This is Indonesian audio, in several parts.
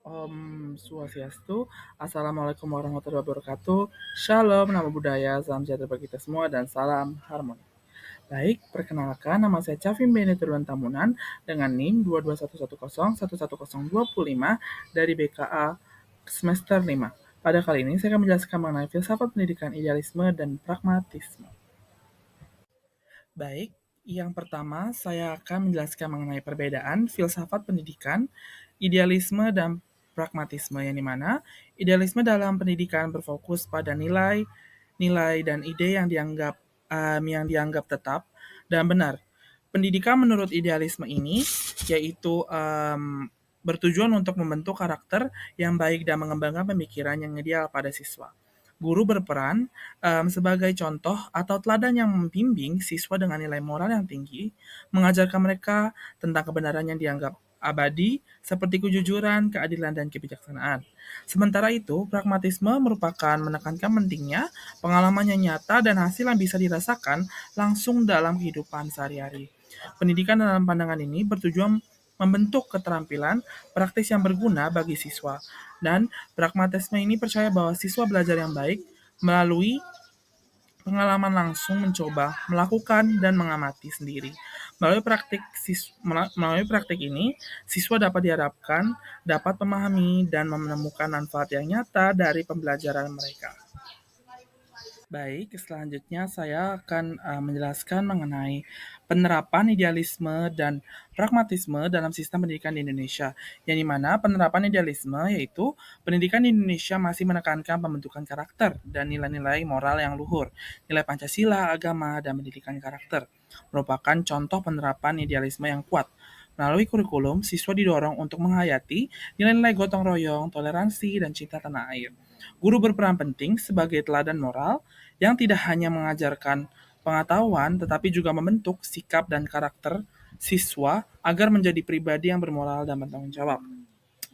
Om Swastiastu, Assalamualaikum warahmatullahi wabarakatuh, Shalom, nama budaya, salam sejahtera bagi kita semua, dan salam harmoni. Baik, perkenalkan nama saya Cavim Benituruan Tamunan dengan NIM 22110111025 dari BKA semester 5. Pada kali ini saya akan menjelaskan mengenai filsafat pendidikan idealisme dan pragmatisme. Baik, yang pertama saya akan menjelaskan mengenai perbedaan filsafat pendidikan, idealisme, dan pragmatisme, yang dimana idealisme dalam pendidikan berfokus pada nilai dan ide yang dianggap tetap dan benar. Pendidikan menurut idealisme ini yaitu bertujuan untuk membentuk karakter yang baik dan mengembangkan pemikiran yang ideal pada siswa. Guru berperan sebagai contoh atau teladan yang membimbing siswa dengan nilai moral yang tinggi, mengajarkan mereka tentang kebenaran yang dianggap abadi, seperti kejujuran, keadilan, dan kebijaksanaan. Sementara itu, pragmatisme merupakan menekankan pentingnya pengalaman yang nyata dan hasil yang bisa dirasakan langsung dalam kehidupan sehari-hari. Pendidikan dalam pandangan ini bertujuan membentuk keterampilan praktis yang berguna bagi siswa, dan pragmatisme ini percaya bahwa siswa belajar yang baik melalui pengalaman langsung, mencoba, melakukan, dan mengamati sendiri. Melalui praktik ini, siswa dapat diharapkan dapat memahami dan menemukan manfaat yang nyata dari pembelajaran mereka. Baik, selanjutnya saya akan menjelaskan mengenai penerapan idealisme dan pragmatisme dalam sistem pendidikan di Indonesia. Yang dimana penerapan idealisme yaitu pendidikan di Indonesia masih menekankan pembentukan karakter dan nilai-nilai moral yang luhur. Nilai Pancasila, agama, dan pendidikan karakter merupakan contoh penerapan idealisme yang kuat. Melalui kurikulum, siswa didorong untuk menghayati nilai-nilai gotong royong, toleransi, dan cinta tanah air. Guru berperan penting sebagai teladan moral yang tidak hanya mengajarkan pengetahuan tetapi juga membentuk sikap dan karakter siswa agar menjadi pribadi yang bermoral dan bertanggung jawab.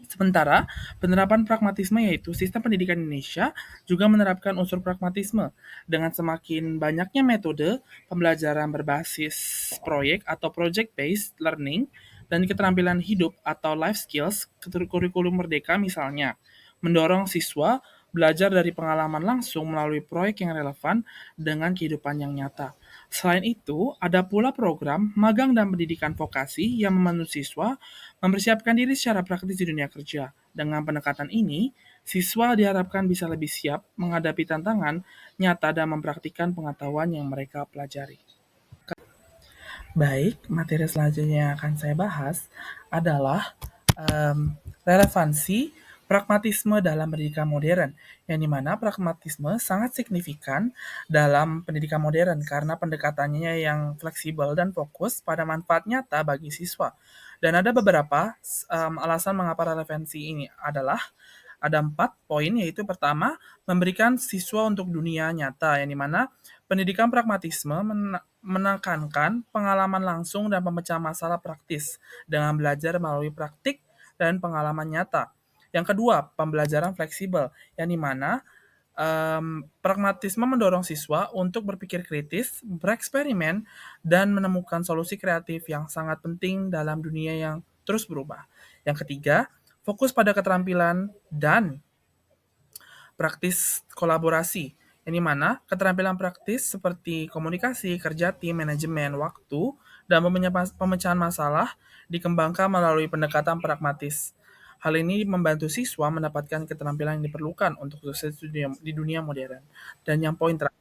Sementara, penerapan pragmatisme yaitu sistem pendidikan Indonesia juga menerapkan unsur pragmatisme dengan semakin banyaknya metode pembelajaran berbasis proyek atau project-based learning dan keterampilan hidup atau life skills, kurikulum merdeka misalnya, mendorong siswa belajar dari pengalaman langsung melalui proyek yang relevan dengan kehidupan yang nyata. Selain itu, ada pula program magang dan pendidikan vokasi yang membantu siswa mempersiapkan diri secara praktis di dunia kerja. Dengan pendekatan ini, siswa diharapkan bisa lebih siap menghadapi tantangan nyata dan mempraktikkan pengetahuan yang mereka pelajari. Baik, materi selanjutnya yang akan saya bahas adalah relevansi pragmatisme dalam pendidikan modern, yang dimana pragmatisme sangat signifikan dalam pendidikan modern karena pendekatannya yang fleksibel dan fokus pada manfaat nyata bagi siswa. Dan ada beberapa alasan mengapa relevansi ini adalah ada 4 poin, yaitu pertama, memberikan siswa untuk dunia nyata, yang dimana pendidikan pragmatisme menekankan pengalaman langsung dan pemecahan masalah praktis dengan belajar melalui praktik dan pengalaman nyata. Yang kedua, pembelajaran fleksibel, yang dimana pragmatisme mendorong siswa untuk berpikir kritis, bereksperimen, dan menemukan solusi kreatif yang sangat penting dalam dunia yang terus berubah. Yang ketiga, fokus pada keterampilan dan praktis kolaborasi, yang dimana keterampilan praktis seperti komunikasi, kerja tim, manajemen waktu, dan pemecahan masalah dikembangkan melalui pendekatan pragmatis. Hal ini membantu siswa mendapatkan keterampilan yang diperlukan untuk sukses di dunia modern. Dan yang poin terakhir,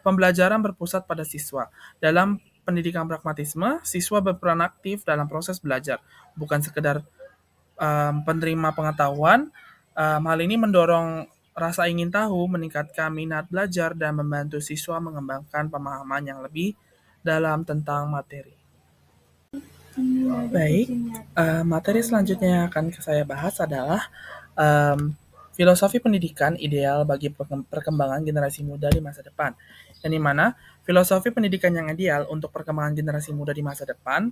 pembelajaran berpusat pada siswa. Dalam pendidikan pragmatisme, siswa berperan aktif dalam proses belajar, bukan sekedar penerima pengetahuan. Hal ini mendorong rasa ingin tahu, meningkatkan minat belajar, dan membantu siswa mengembangkan pemahaman yang lebih dalam tentang materi. Baik, materi selanjutnya yang akan saya bahas adalah filosofi pendidikan ideal bagi perkembangan generasi muda di masa depan. Yang dimana filosofi pendidikan yang ideal untuk perkembangan generasi muda di masa depan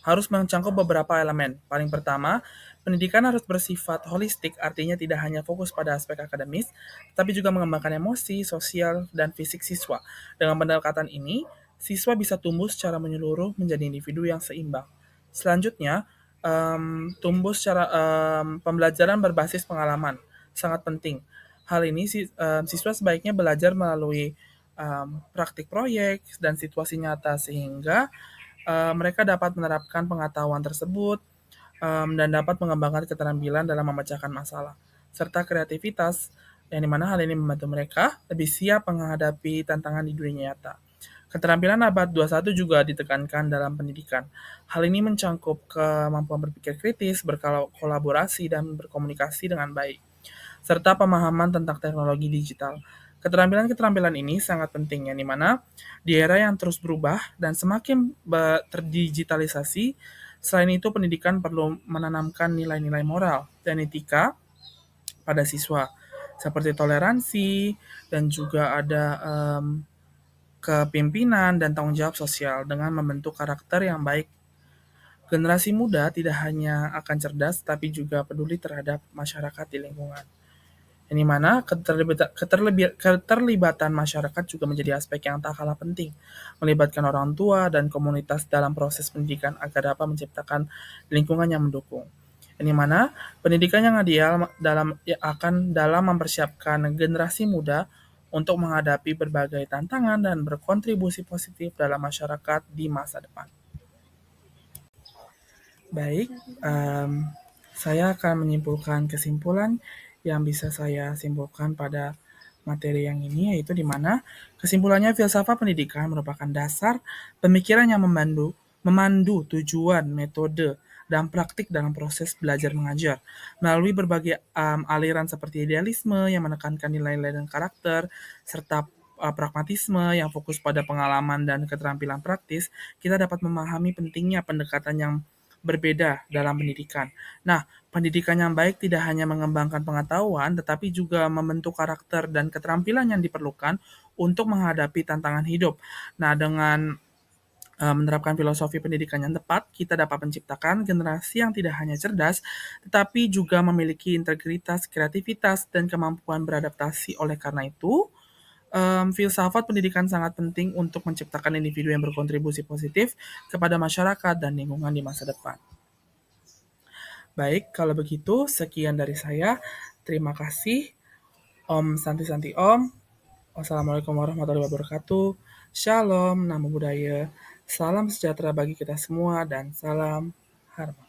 harus mencangkup beberapa elemen. Paling pertama, pendidikan harus bersifat holistik, artinya tidak hanya fokus pada aspek akademis, tapi juga mengembangkan emosi, sosial, dan fisik siswa. Dengan pendekatan ini, siswa bisa tumbuh secara menyeluruh menjadi individu yang seimbang. Selanjutnya, tumbuh secara pembelajaran berbasis pengalaman, sangat penting. Hal ini siswa sebaiknya belajar melalui praktik proyek dan situasi nyata sehingga mereka dapat menerapkan pengetahuan tersebut dan dapat mengembangkan keterampilan dalam memecahkan masalah serta kreativitas yang dimana hal ini membantu mereka lebih siap menghadapi tantangan di dunia nyata. Keterampilan abad 21 juga ditekankan dalam pendidikan. Hal ini mencangkup kemampuan berpikir kritis, berkolaborasi, dan berkomunikasi dengan baik, serta pemahaman tentang teknologi digital. Keterampilan-keterampilan ini sangat penting, yang dimana di era yang terus berubah dan semakin terdigitalisasi, selain itu pendidikan perlu menanamkan nilai-nilai moral dan etika pada siswa, seperti toleransi dan juga ada kepemimpinan dan tanggung jawab sosial dengan membentuk karakter yang baik. Generasi muda tidak hanya akan cerdas, tapi juga peduli terhadap masyarakat di lingkungan. Yang mana keterlibatan masyarakat juga menjadi aspek yang tak kalah penting, melibatkan orang tua dan komunitas dalam proses pendidikan agar dapat menciptakan lingkungan yang mendukung. Yang mana pendidikan yang ideal akan dalam mempersiapkan generasi muda untuk menghadapi berbagai tantangan dan berkontribusi positif dalam masyarakat di masa depan. Baik, saya akan menyimpulkan kesimpulan yang bisa saya simpulkan pada materi yang ini, yaitu di mana kesimpulannya filsafat pendidikan merupakan dasar pemikiran yang memandu tujuan, metode, dan praktik dalam proses belajar mengajar melalui berbagai aliran seperti idealisme yang menekankan nilai-nilai dan karakter serta pragmatisme yang fokus pada pengalaman dan keterampilan praktis. Kita dapat memahami pentingnya pendekatan yang berbeda dalam pendidikan. Nah, pendidikan yang baik tidak hanya mengembangkan pengetahuan, tetapi juga membentuk karakter dan keterampilan yang diperlukan untuk menghadapi tantangan hidup. Nah, dengan menerapkan filosofi pendidikan yang tepat, kita dapat menciptakan generasi yang tidak hanya cerdas, tetapi juga memiliki integritas, kreativitas, dan kemampuan beradaptasi. Oleh karena itu, filsafat pendidikan sangat penting untuk menciptakan individu yang berkontribusi positif kepada masyarakat dan lingkungan di masa depan. Baik, kalau begitu sekian dari saya. Terima kasih. Om Santi Santi Om. Wassalamualaikum warahmatullahi wabarakatuh. Shalom, namo buddhaya. Salam sejahtera bagi kita semua dan salam harmoni.